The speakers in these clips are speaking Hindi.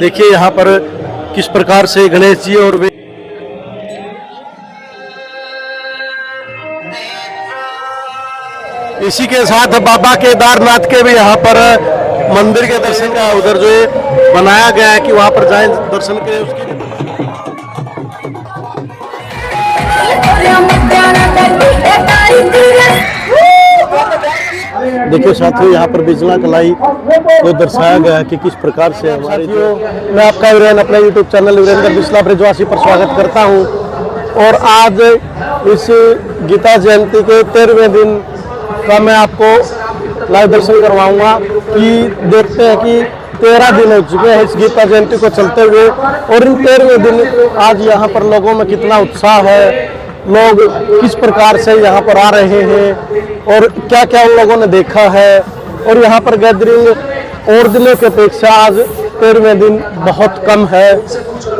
देखिए यहाँ पर किस प्रकार से गणेश जी और वे इसी के साथ बाबा केदारनाथ के भी यहाँ पर मंदिर के दर्शन का उधर जो है बनाया गया है कि वहाँ पर जाएं दर्शन के उसकी देखिए साथियों यहाँ पर बिजला कलाई को दर्शाया गया है कि किस प्रकार से हमारे मैं आपका वीरेन अपने YouTube चैनल वीरेंद्र बिस्ला ब्रिजवासी पर स्वागत करता हूँ। और आज इस गीता जयंती के 13वें दिन का मैं आपको लाइव दर्शन करवाऊंगा कि देखते हैं कि 13 दिन हो चुके हैं इस गीता जयंती को चलते हुए और इन 13वें दिन आज यहाँ पर लोगों में कितना उत्साह है, लोग किस प्रकार से यहाँ पर आ रहे हैं और क्या क्या उन लोगों ने देखा है। और यहाँ पर गैदरिंग और दिनों की अपेक्षा आज 13वें दिन बहुत कम है।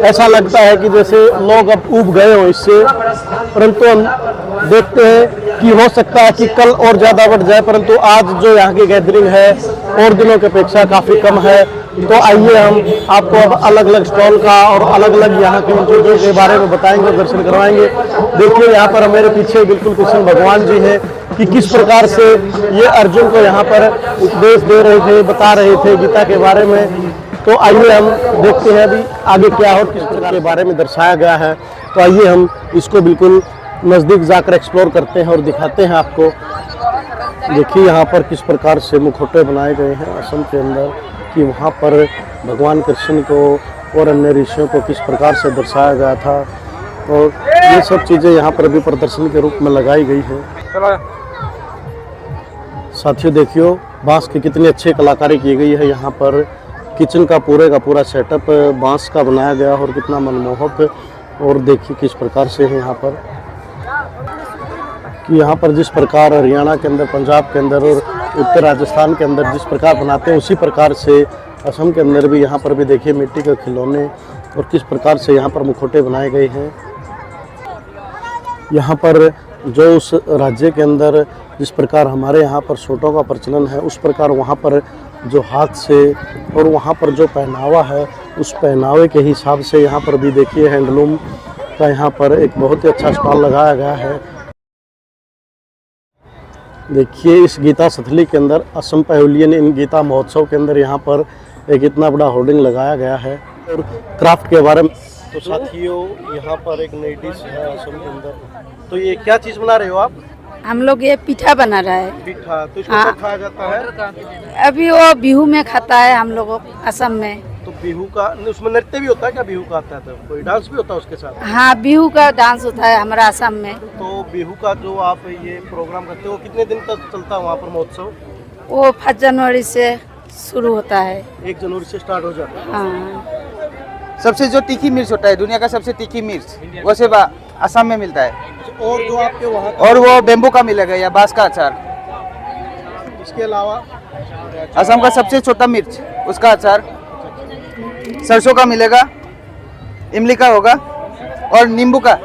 ऐसा लगता है कि जैसे लोग अब ऊब गए हों इससे, परंतु हम देखते हैं कि हो सकता है कि कल और ज़्यादा बढ़ जाए, परंतु आज जो यहाँ की गैदरिंग है और दिनों की अपेक्षा काफ़ी कम है। तो आइए हम आपको अब अलग अलग स्टॉल का और अलग अलग यहाँ की चीज़ों के बारे में बताएंगे, दर्शन करवाएंगे। देखिए यहाँ पर मेरे पीछे बिल्कुल कृष्ण भगवान जी हैं कि किस प्रकार से ये अर्जुन को यहाँ पर उपदेश दे रहे थे, बता रहे थे गीता के बारे में। तो आइए हम देखते हैं अभी आगे क्या और किस प्रकार के बारे में दर्शाया गया है। तो आइए हम इसको बिल्कुल नज़दीक जाकर एक्सप्लोर करते हैं और दिखाते हैं आपको। देखिए यहाँ पर किस प्रकार से मुखौटे बनाए गए हैं असम के अंदर, कि वहाँ पर भगवान कृष्ण को और अन्य ऋषियों को किस प्रकार से दर्शाया गया था। और ये सब चीज़ें यहाँ पर भी प्रदर्शन के रूप में लगाई गई है। साथियों देखियो बांस की कितनी अच्छी कलाकारी की गई है। यहाँ पर किचन का पूरा सेटअप बांस का बनाया गया और कितना मनमोहक। और देखिए किस प्रकार से है यहाँ पर कि यहाँ पर जिस प्रकार हरियाणा के अंदर, पंजाब के अंदर और उत्तर राजस्थान के अंदर जिस प्रकार बनाते हैं उसी प्रकार से असम के अंदर भी यहाँ पर भी देखिए मिट्टी के खिलौने और किस प्रकार से यहाँ पर मुखौटे बनाए गए हैं। यहाँ पर जो उस राज्य के अंदर जिस प्रकार हमारे यहाँ पर सूटों का प्रचलन है उस प्रकार वहाँ पर जो हाथ से और वहाँ पर जो पहनावा है उस पहनावे के हिसाब से यहाँ पर भी देखिए हैंडलूम का यहाँ पर एक बहुत ही अच्छा स्टॉल लगाया गया है। देखिए इस गीता सथली के अंदर असम पैवेलियन इन गीता महोत्सव के अंदर यहाँ पर एक इतना बड़ा होर्डिंग लगाया गया है और क्राफ्ट के बारे में। तो साथियों यहाँ पर एक नई डिश है असम के अंदर। तो ये क्या चीज़ बना रहे हो आप? हम लोग ये पीठा बना रहा है। पीठा तो इसको कब खाया जाता है? अभी वो बिहू में खाता है हम लोग असम में। तो बिहू का उसमें नृत्य भी होता है क्या? बिहू का आता है तो कोई डांस भी होता है उसके साथ? हाँ बिहू का डांस होता है हमारा असम में। तो बिहू का जो आप ये प्रोग्राम करते हो कितने दिन तक चलता है वहाँ पर महोत्सव? वो 5 जनवरी से शुरू होता है। 1 जनवरी से स्टार्ट हो जाता है। हाँ। सबसे जो तीखी मिर्च होता है, दुनिया का सबसे तीखी मिर्च, वो सिर्फ असम में मिलता है। और जो आपके वहाँ और वो बेम्बू का मिलेगा या बांस का अचार। इसके अलावा असम का सबसे छोटा मिर्च, उसका अचार, सरसों का मिलेगा, इमली का होगा और नींबू का।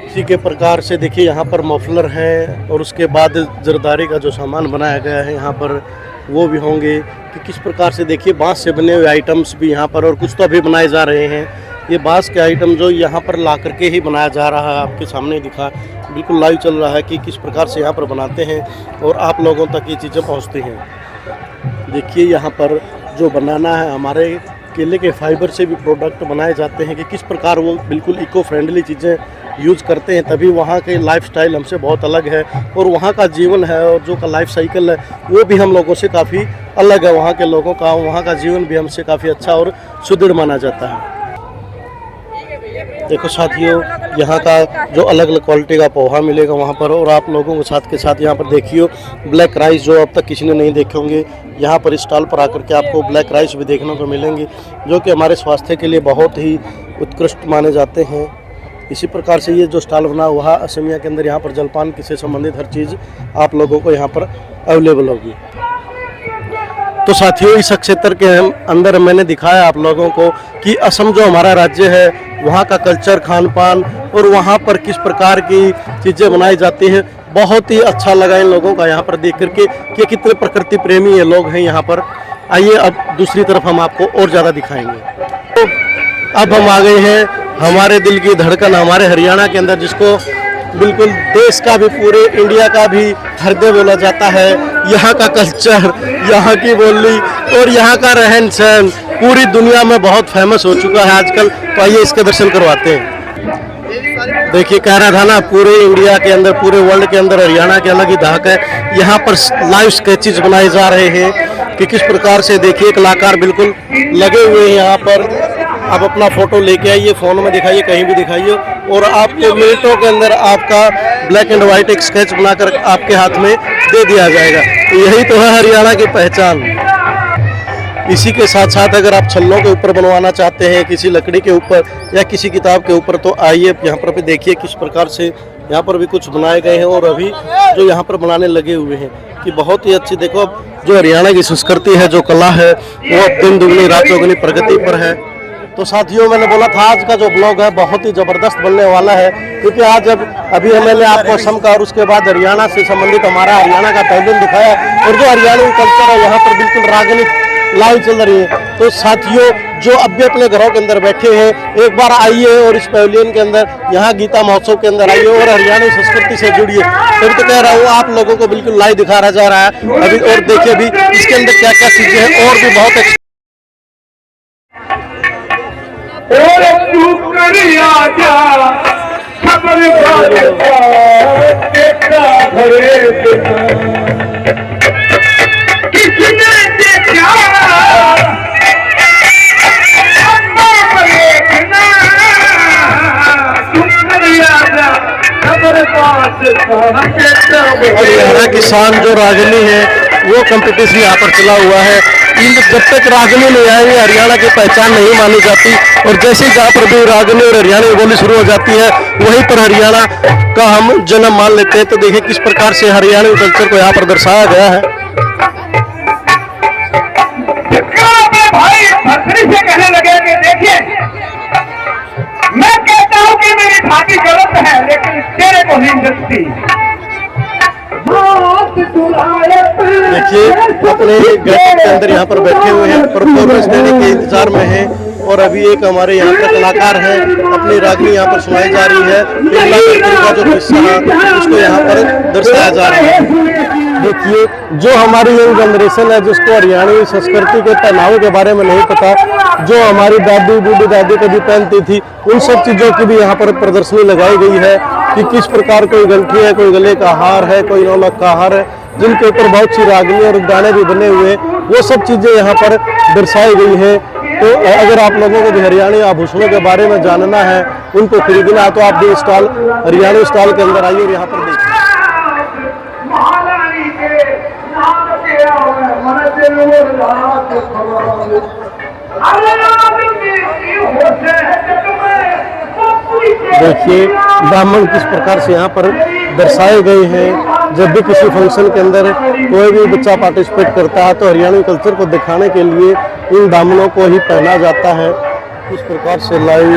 इसी के प्रकार से देखिए यहाँ पर मफलर है और उसके बाद जरदारी का जो सामान बनाया गया है यहाँ पर वो भी होंगे कि किस प्रकार से देखिए बांस से बने हुए आइटम्स भी यहाँ पर और कुछ तो अभी बनाए जा रहे हैं। ये बांस के आइटम जो यहाँ पर ला करके ही बनाया जा रहा है, आपके सामने दिखा बिल्कुल लाइव चल रहा है कि किस प्रकार से यहाँ पर बनाते हैं और आप लोगों तक ये चीज़ें पहुँचती हैं। देखिए यहाँ पर जो बनाना है हमारे केले के फाइबर से भी प्रोडक्ट बनाए जाते हैं कि किस प्रकार वो बिल्कुल इको फ्रेंडली चीज़ें यूज़ करते हैं, तभी वहाँ के लाइफस्टाइल हमसे बहुत अलग है और वहाँ का जीवन है और जो का लाइफ साइकिल है वो भी हम लोगों से काफ़ी अलग है। वहाँ के लोगों का, वहाँ का जीवन भी हमसे काफ़ी अच्छा और सुदृढ़ माना जाता है। देखो साथियों यहाँ का जो अलग अलग क्वालिटी का पोहा मिलेगा वहाँ पर और आप लोगों को साथ के साथ यहाँ पर देखियो ब्लैक राइस जो अब तक किसी ने नहीं देखे होंगे, यहाँ पर स्टॉल पर आकर के आपको ब्लैक राइस भी देखने को मिलेंगे जो कि हमारे स्वास्थ्य के लिए बहुत ही उत्कृष्ट माने जाते हैं। इसी प्रकार से ये जो स्टॉल बना हुआ है असमिया के अंदर, यहाँ पर जलपान से संबंधित हर चीज़ आप लोगों को यहाँ पर अवेलेबल होगी। तो साथियों इस क्षेत्र के अंदर मैंने दिखाया आप लोगों को कि असम जो हमारा राज्य है वहाँ का कल्चर, खान पान और वहाँ पर किस प्रकार की चीज़ें बनाई जाती हैं। बहुत ही अच्छा लगा इन लोगों का यहाँ पर देख करके कि कितने प्रकृति प्रेमी ये लोग हैं यहाँ पर। आइए अब दूसरी तरफ हम आपको और ज़्यादा दिखाएंगे। तो अब हम आ गए हैं हमारे दिल की धड़कन हमारे हरियाणा के अंदर, जिसको बिल्कुल देश का भी पूरे इंडिया का भी हृदय बोला जाता है। यहाँ का कल्चर, यहाँ की बोली और यहाँ का रहन सहन पूरी दुनिया में बहुत फेमस हो चुका है आजकल। तो आइए इसके दर्शन करवाते हैं। देखिए, कह रहा था ना, पूरे इंडिया के अंदर, पूरे वर्ल्ड के अंदर हरियाणा की अलग ही धाक है। यहाँ पर लाइव स्केचेस बनाए जा रहे हैं कि किस प्रकार से, देखिए कलाकार बिल्कुल लगे हुए हैं यहाँ पर। आप अपना फोटो लेके आइए, फ़ोन में दिखाइए, कहीं भी दिखाइए, और आपको मिनटों के अंदर आपका ब्लैक एंड वाइट एक स्केच बनाकर आपके हाथ में दे दिया जाएगा। तो यही तो है हरियाणा की पहचान। इसी के साथ साथ अगर आप छल्लों के ऊपर बनवाना चाहते हैं, किसी लकड़ी के ऊपर या किसी किताब के ऊपर, तो आइए यहाँ पर भी देखिए किस प्रकार से यहाँ पर भी कुछ बनाए गए हैं। और अभी जो यहाँ पर बनाने लगे हुए हैं कि बहुत ही अच्छी, देखो अब जो हरियाणा की संस्कृति है, जो कला है, वो अब दिन दुगनी रात चौगुनी प्रगति पर है। तो साथियों, मैंने बोला था आज का जो ब्लॉग है बहुत ही ज़बरदस्त बनने वाला है, क्योंकि आज अभी मैंने आपको असम का और उसके बाद हरियाणा से संबंधित हमारा हरियाणा का पहलू दिखाया, और जो हरियाणवी कल्चर है यहाँ पर बिल्कुल रागनी लाइव चल रही है। तो साथियों, जो अब भी अपने घरों के अंदर बैठे हैं, एक बार आइए और इस पैविलियन के अंदर, यहाँ गीता महोत्सव के अंदर आइए और हरियाणा संस्कृति से जुड़िए। तभी तो कह रहा हूँ आप लोगों को बिल्कुल लाइव दिखा रहा जा रहा है अभी। और देखिए अभी इसके अंदर क्या क्या चीजें हैं, और भी बहुत हरियाणा की शान जो रागनी है, वो कंपटीशन यहाँ पर चला हुआ है। जब तक रागनी नहीं आएगी हरियाणा की पहचान नहीं मानी जाती। और जैसे ही जहाँ पर भी रागनी और हरियाणवी बोली शुरू हो जाती है, वहीं पर हरियाणा का हम जन्म मान लेते हैं। तो देखिए किस प्रकार से हरियाणवी कल्चर को यहाँ पर दर्शाया गया है। से कहने लगे कि देखिए, मैं कहता हूं कि मेरी छाती गलत है, लेकिन तेरे को नहीं जचती। देखिए अपने घर के अंदर यहाँ पर बैठे हुए हैं, परफॉर्मेंस देने के इंतजार में हैं। और अभी एक हमारे यहाँ पर कलाकार है, अपनी रागनी यहाँ पर सुनाई जा रही है। पिछला का जो किस्सा है उसको यहाँ पर दर्शाया जा रहा है। देखिए, जो हमारी यंग जनरेशन है, जिसको हरियाणवी संस्कृति के पहनावे के बारे में नहीं पता, जो हमारी दादी बूढ़ी दादी कभी पहनती थी, उन सब चीज़ों की भी यहाँ पर प्रदर्शनी लगाई गई है कि किस प्रकार कोई गंठी है, कोई गले का हार है, कोई नौलख का हार है, जिनके ऊपर बहुत सी रागनी और गाने भी बने हुए, वो सब चीज़ें यहाँ पर दर्शाई गई है। तो अगर आप लोगों को भी हरियाणवी आभूषणों के बारे में जानना है, उनको खरीदना है, तो आप भी स्टॉल, हरियाणवी स्टॉल के अंदर आइए और यहाँ पर देखिए। देखिए ब्राह्मण किस प्रकार से यहाँ पर दर्शाए गए हैं। जब भी किसी फंक्शन के अंदर कोई भी बच्चा पार्टिसिपेट करता है, तो हरियाणवी कल्चर को दिखाने के लिए इन ब्राह्मणों को ही पहना जाता है। इस प्रकार से लाइव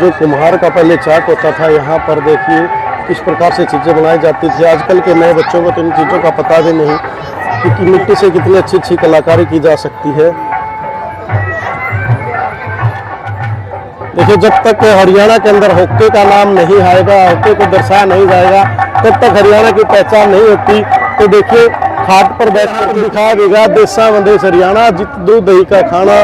जो कुम्हार का पहले चाक होता था, यहाँ पर देखिए किस प्रकार से चीज़ें बनाई जाती थी। आजकल के नए बच्चों को तो इन चीज़ों का पता भी नहीं कि मिट्टी से कितनी अच्छी अच्छी कलाकारी की जा सकती है। देखिए, जब तक हरियाणा के अंदर हॉकी का नाम नहीं आएगा, हॉकी को दर्शाया नहीं जाएगा, तब तक हरियाणा की पहचान नहीं होती। तो देखिए, खाट पर बैठकर दिखाया देगा देशा विदेश हरियाणा, जित दूध दही का खाना।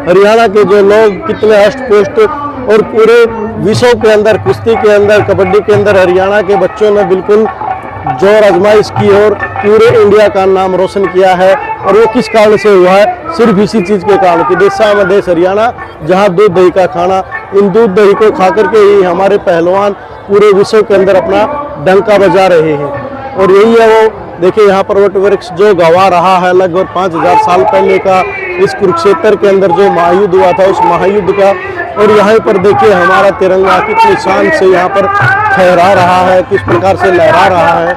हरियाणा के जो लोग कितने अष्ट पुष्ट, और पूरे विश्व के अंदर, कुश्ती के अंदर, कबड्डी के अंदर हरियाणा के बच्चों ने बिल्कुल जोर आजमाइश की और पूरे इंडिया का नाम रोशन किया है। और वो किस कारण से हुआ है? सिर्फ इसी चीज़ के कारण कि देशा में देश हरियाणा, जहाँ दूध दही का खाना। इन दूध दही को खा करके ही हमारे पहलवान पूरे विश्व के अंदर अपना डंका बजा रहे हैं। और यही है वो, देखिए यहाँ पर वट वृक्ष जो गवा रहा है लगभग 5000 साल पहले का, इस कुरुक्षेत्र के अंदर जो महायुद्ध हुआ था, उस महायुद्ध का। और यहाँ पर देखिए हमारा तिरंगा कितनी शान से यहाँ पर फहरा रहा है, किस प्रकार से लहरा रहा है।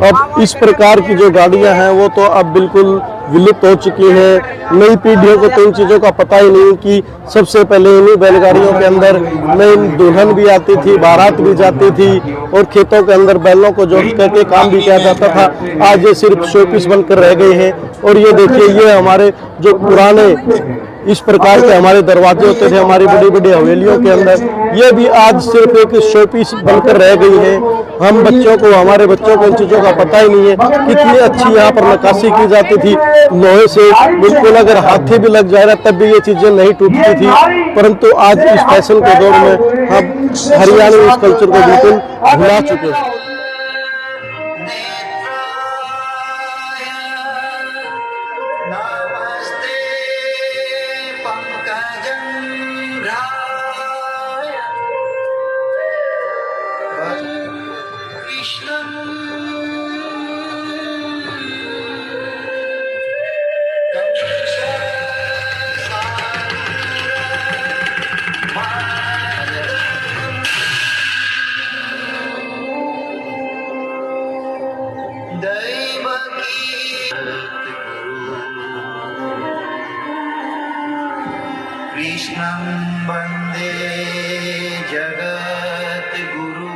अब इस प्रकार की जो गाड़ियां हैं वो तो अब बिल्कुल विलुप्त हो चुकी हैं। नई पीढ़ियों को तो इन चीज़ों का पता ही नहीं कि सबसे पहले इन्हीं बैलगाड़ियों के अंदर नई दुल्हन भी आती थी, बारात भी जाती थी और खेतों के अंदर बैलों को जोत करके काम भी किया जाता था। आज ये सिर्फ शोपीस बनकर रह गए हैं। और ये देखिए, ये हमारे जो पुराने इस प्रकार के हमारे दरवाजे होते थे हमारी बड़ी बड़ी हवेलियों के अंदर, ये भी आज सिर्फ एक शोपीस बनकर रह गई है। हम बच्चों को, हमारे बच्चों को इन चीज़ों का पता ही नहीं है। कितनी अच्छी यहाँ पर नक्काशी की जाती थी लोहे से, बिल्कुल अगर हाथी भी लग जाए तब भी ये चीज़ें नहीं टूटती थी। परंतु आज इस फैशन के दौर में हम हरियाणवी इस कल्चर को बिल्कुल भुला चुके हैं। कृष्णं वन्दे जगद्गुरु।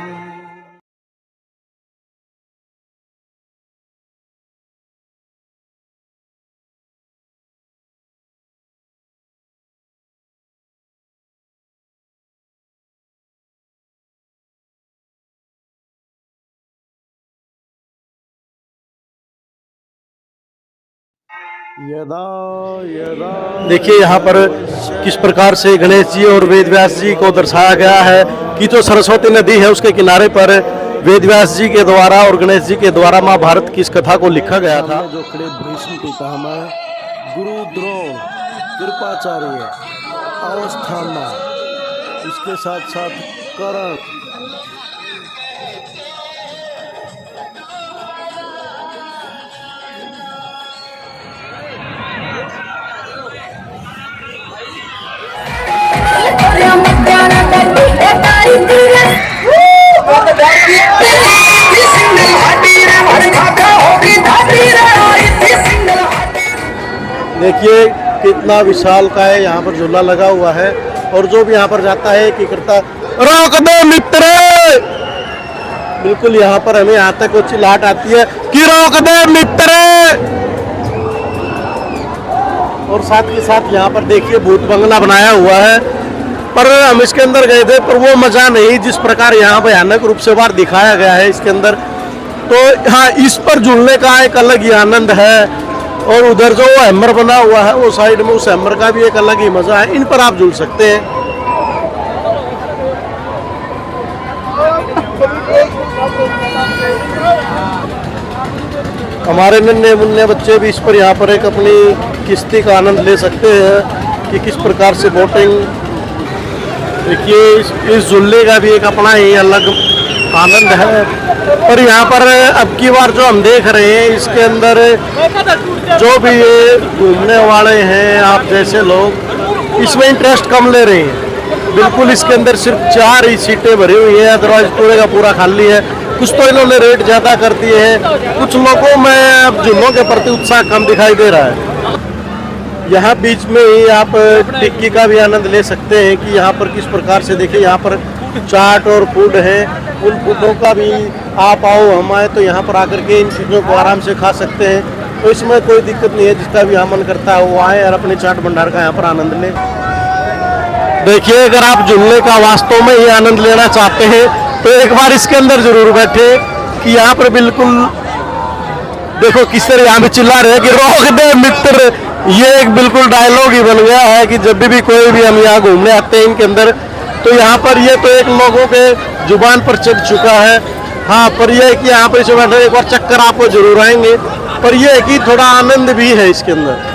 देखिए यहाँ पर किस प्रकार से गणेश जी और वेद व्यास जी को दर्शाया गया है कि जो सरस्वती नदी है उसके किनारे पर वेद व्यास जी के द्वारा और गणेश जी के द्वारा महाभारत की इस कथा को लिखा गया था। जो खड़े भीष्म पितामह, गुरु द्रोण, कृपाचार्य, अवस्थामा, इसके साथ साथ कर्ण, देखिए कितना विशाल का है, यहाँ पर झूला लगा हुआ है और जो भी यहाँ पर जाता है कि करता रोक दो मित्र, बिल्कुल यहाँ पर हमें यहाँ तक कुछ चिल्लाहट आती है कि रोक दो मित्र। और साथ के साथ यहाँ पर देखिए भूत बंगला बनाया हुआ है, पर हम इसके अंदर गए थे पर वो मजा नहीं जिस प्रकार यहाँ भयानक रूप से बाहर दिखाया गया है इसके अंदर। तो हाँ, इस पर झूलने का एक अलग ही आनंद है। और उधर जो वो हैमर बना हुआ है वो साइड में, उस हैमर का भी एक अलग ही मजा है। इन पर आप झूल सकते हैं। हमारे नन्हे मुन्ने बच्चे भी इस पर यहाँ पर एक अपनी किश्ती का आनंद ले सकते हैं कि किस प्रकार से बोटिंग। देखिए इस झूले का भी एक अपना ही अलग आनंद है। और यहाँ पर अब की बार जो हम देख रहे हैं इसके अंदर जो भी ये घूमने वाले हैं आप जैसे लोग, इसमें इंटरेस्ट कम ले रहे हैं। बिल्कुल इसके अंदर सिर्फ 4 ही सीटें भरी हुई हैं, अदरवाइज पूरे का पूरा खाली है। कुछ तो इन्होंने रेट ज़्यादा कर दिए हैं, कुछ लोगों में अब झूलों के प्रति उत्साह कम दिखाई दे रहा है। यहाँ बीच में ही आप टिक्की का भी आनंद ले सकते हैं कि यहाँ पर किस प्रकार से देखिए यहाँ पर चाट और फूड है। उन फूडों का भी आप आओ हम आए तो यहाँ पर आकर के इन चीज़ों को आराम से खा सकते हैं। तो इसमें कोई दिक्कत नहीं है, जिसका भी यहाँ मन करता है वो आए और अपने चाट भंडार का यहाँ पर आनंद लें। देखिए अगर आप झूलने का वास्तव में ही आनंद लेना चाहते हैं तो एक बार इसके अंदर जरूर बैठे कि यहाँ पर बिल्कुल देखो किस तरह यहाँ पे चिल्ला रहे हैं कि रोक दे मित्र। ये एक बिल्कुल डायलॉग ही बन गया है कि जब भी कोई भी हम यहाँ घूमने आते हैं इनके अंदर तो यहाँ पर ये तो एक लोगों के जुबान पर चढ़ चुका है। हाँ, पर यह है कि यहाँ पर इसे बैठे एक बार चक्कर आपको जरूर आएंगे, पर यह है कि थोड़ा आनंद भी है इसके अंदर।